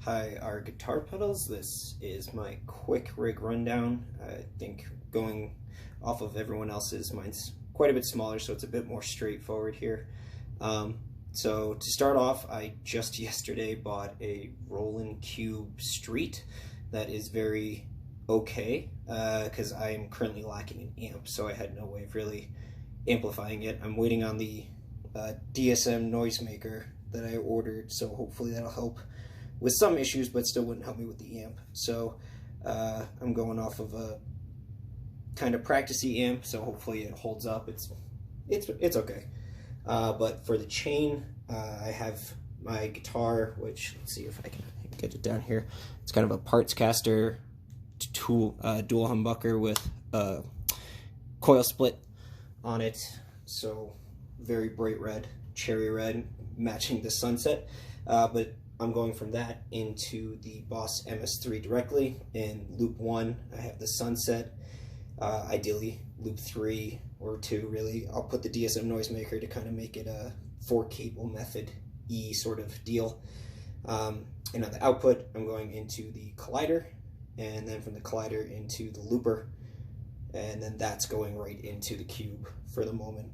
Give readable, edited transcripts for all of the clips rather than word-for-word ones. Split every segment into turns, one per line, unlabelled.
Hi, our guitar pedals. This is my quick rig rundown. I think going off of everyone else's, mine's quite a bit smaller, so it's a bit more straightforward here. So to start off, I just yesterday bought a Roland Cube Street that is very okay, because I am currently lacking an amp, so I had no way of really amplifying it. I'm waiting on the DSM noisemaker that I ordered, so hopefully that'll help with some issues, but still wouldn't help me with the amp. So I'm going off of a kind of practicey amp, so hopefully it holds up. It's okay. But for the chain, I have my guitar, which, let's see if I can get it down here. It's kind of a Partscaster dual humbucker with a coil split on it. So very bright red, cherry red, matching the sunset. But I'm going from that into the Boss MS3 directly. In loop 1, I have the sunset. Ideally, loop 3 or 2, really. I'll put the DSM noisemaker to kind of make it a 4-cable method-y sort of deal. And on the output, I'm going into the collider, and then from the collider into the looper, and then that's going right into the cube for the moment,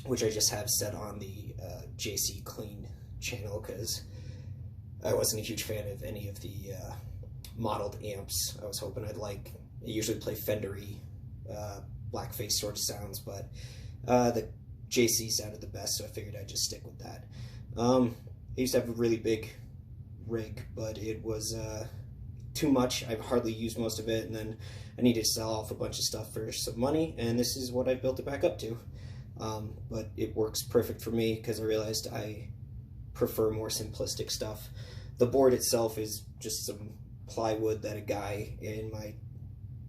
which I just have set on the JC Clean channel because I wasn't a huge fan of any of the modeled amps. I was hoping I usually play Fender-y, blackface sort of sounds, but the JC sounded the best, so I figured I'd just stick with that. I used to have a really big rig, but it was too much. I've hardly used most of it, and then I needed to sell off a bunch of stuff for some money, and this is what I built it back up to. But it works perfect for me because I realized I prefer more simplistic stuff. The board itself is just some plywood that a guy in my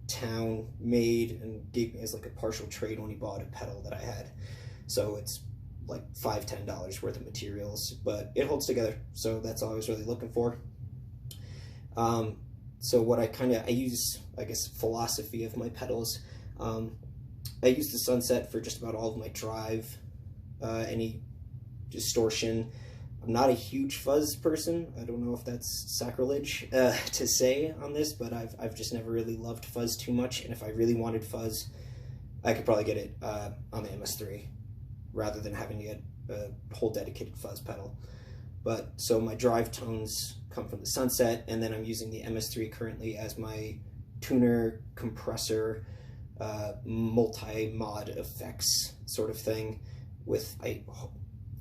town made and gave me as like a partial trade when he bought a pedal that I had. So it's like $5–10 worth of materials, but it holds together, so that's all I was really looking for. So what I use, I guess, philosophy of my pedals. I use the sunset for just about all of my drive, any distortion. I'm not a huge fuzz person. I don't know if that's sacrilege to say on this, but I've just never really loved fuzz too much, and if I really wanted fuzz, I could probably get it on the MS3 rather than having to get a whole dedicated fuzz pedal. But so my drive tones come from the sunset, and then I'm using the MS3 currently as my tuner, compressor, multi-mod effects sort of thing, with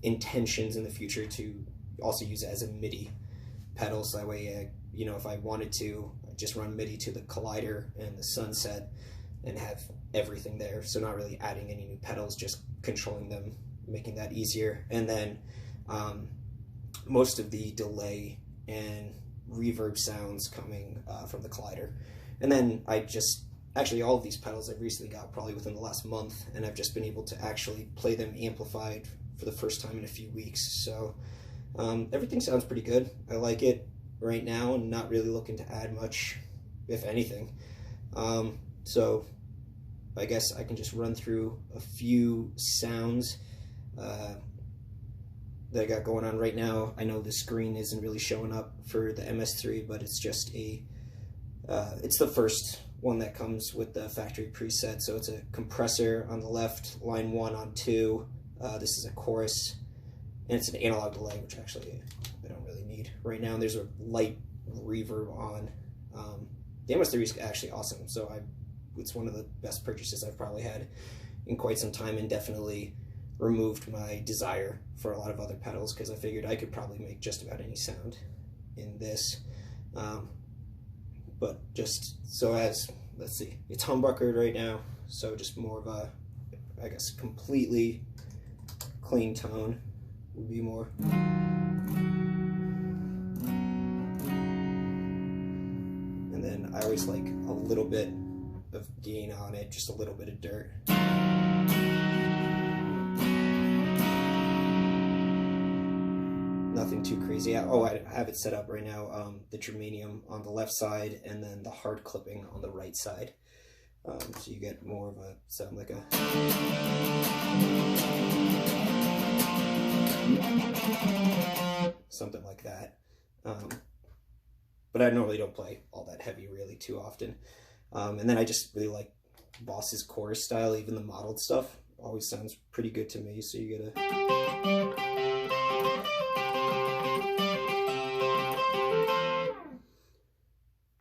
intentions in the future to also use it as a MIDI pedal, so that way, you know, if I wanted to, I'd just run MIDI to the collider and the sunset and have everything there, so not really adding any new pedals, just controlling them, making that easier. And then most of the delay and reverb sounds coming from the collider. And then actually all of these pedals I've recently got probably within the last month, and I've just been able to actually play them amplified for the first time in a few weeks. So everything sounds pretty good. I like it right now and not really looking to add much, if anything. So I guess I can just run through a few sounds that I got going on right now. I know the screen isn't really showing up for the MS3, but it's just it's the first one that comes with the factory preset. So it's a compressor on the left, line 1 on 2. This is a chorus, and it's an analog delay, which actually I don't really need right now. And there's a light reverb on. The MS3 is actually awesome, so it's one of the best purchases I've probably had in quite some time, and definitely removed my desire for a lot of other pedals, because I figured I could probably make just about any sound in this. But just so let's see, it's humbuckered right now, so just more of a, I guess, completely clean tone would be more. And then I always like a little bit of gain on it, just a little bit of dirt. Nothing too crazy. Oh, I have it set up right now, the germanium on the left side and then the hard clipping on the right side. So you get more of a sound like a... something like that. but I normally don't play all that heavy really too often. And then I just really like Boss's chorus style. Even the modeled stuff always sounds pretty good to me. So you gotta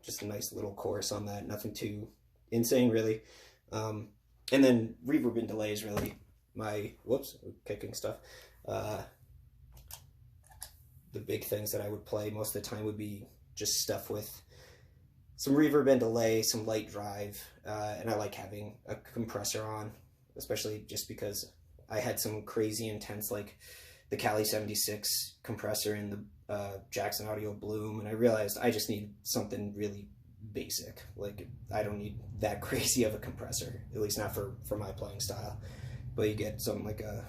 just a nice little chorus on that. Nothing too insane really. And then reverb and delay is really my kicking stuff. The big things that I would play most of the time would be just stuff with some reverb and delay, some light drive, and I like having a compressor on, especially just because I had some crazy intense, like the Cali 76 compressor in the Jackson Audio Bloom, and I realized I just need something really basic. Like, I don't need that crazy of a compressor, at least not for my playing style. But you get something like a,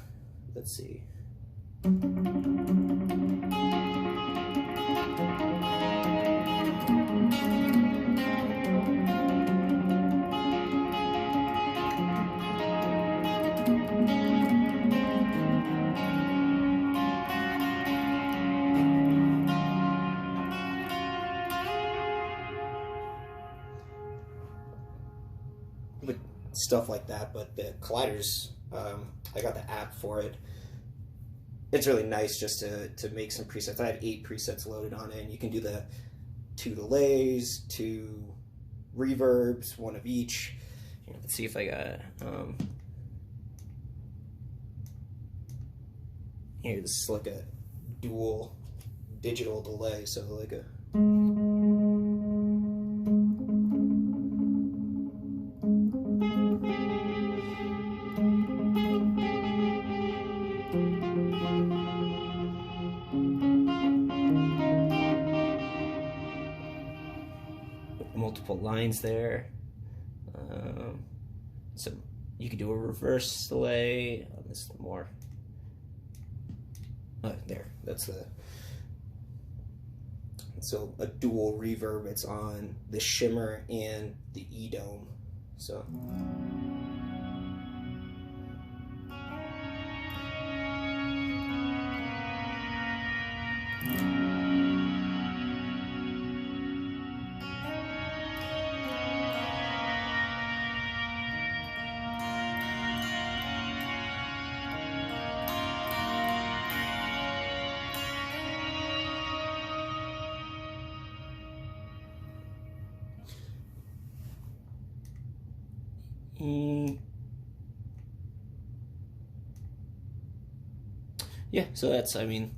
let's see. With stuff like that, but the colliders, I got the app for it. It's really nice just to make some presets. I have 8 presets loaded on it, and you can do the 2 delays, 2 reverbs, 1 of each. Let's see if I got here. This is like a dual digital delay, so like a multiple lines there. So you could do a reverse delay on this more. There, that's the. So a dual reverb. It's on the shimmer and the E-dome. So. Yeah, so that's, I mean,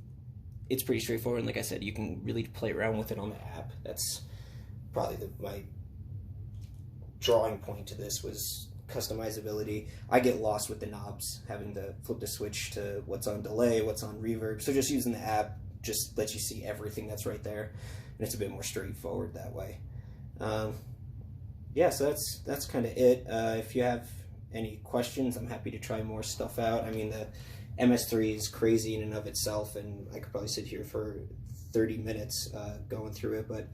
it's pretty straightforward, and like I said, you can really play around with it on the app. That's probably my drawing point to this, was customizability. I get lost with the knobs, having to flip the switch to what's on delay, what's on reverb, so just using the app just lets you see everything that's right there, and it's a bit more straightforward that way. Yeah, so that's kind of it. If you have any questions, I'm happy to try more stuff out. I mean, the MS3 is crazy in and of itself, and I could probably sit here for 30 minutes going through it, but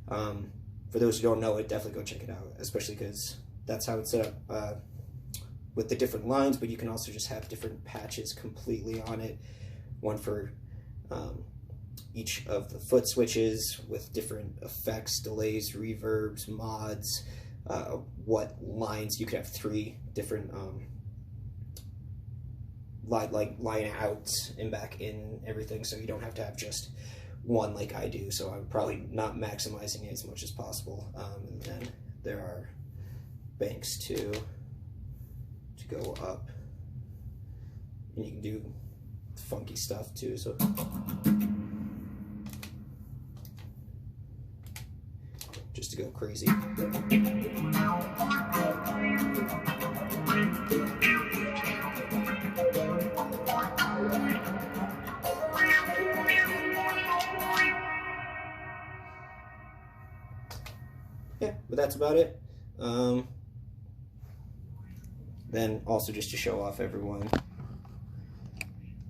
for those who don't know it, definitely go check it out, especially because that's how it's set up with the different lines, but you can also just have different patches completely on it, one for each of the foot switches with different effects, delays, reverbs, mods, what lines. You could have 3 different line outs and back in everything, so you don't have to have just one like I do, so I'm probably not maximizing it as much as possible. And then there are banks to go up, and you can do funky stuff too, so just to go crazy. Yeah, but that's about it. Then also just to show off everyone,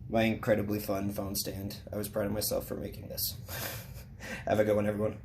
my incredibly fun phone stand. I was proud of myself for making this. Have a good one, everyone.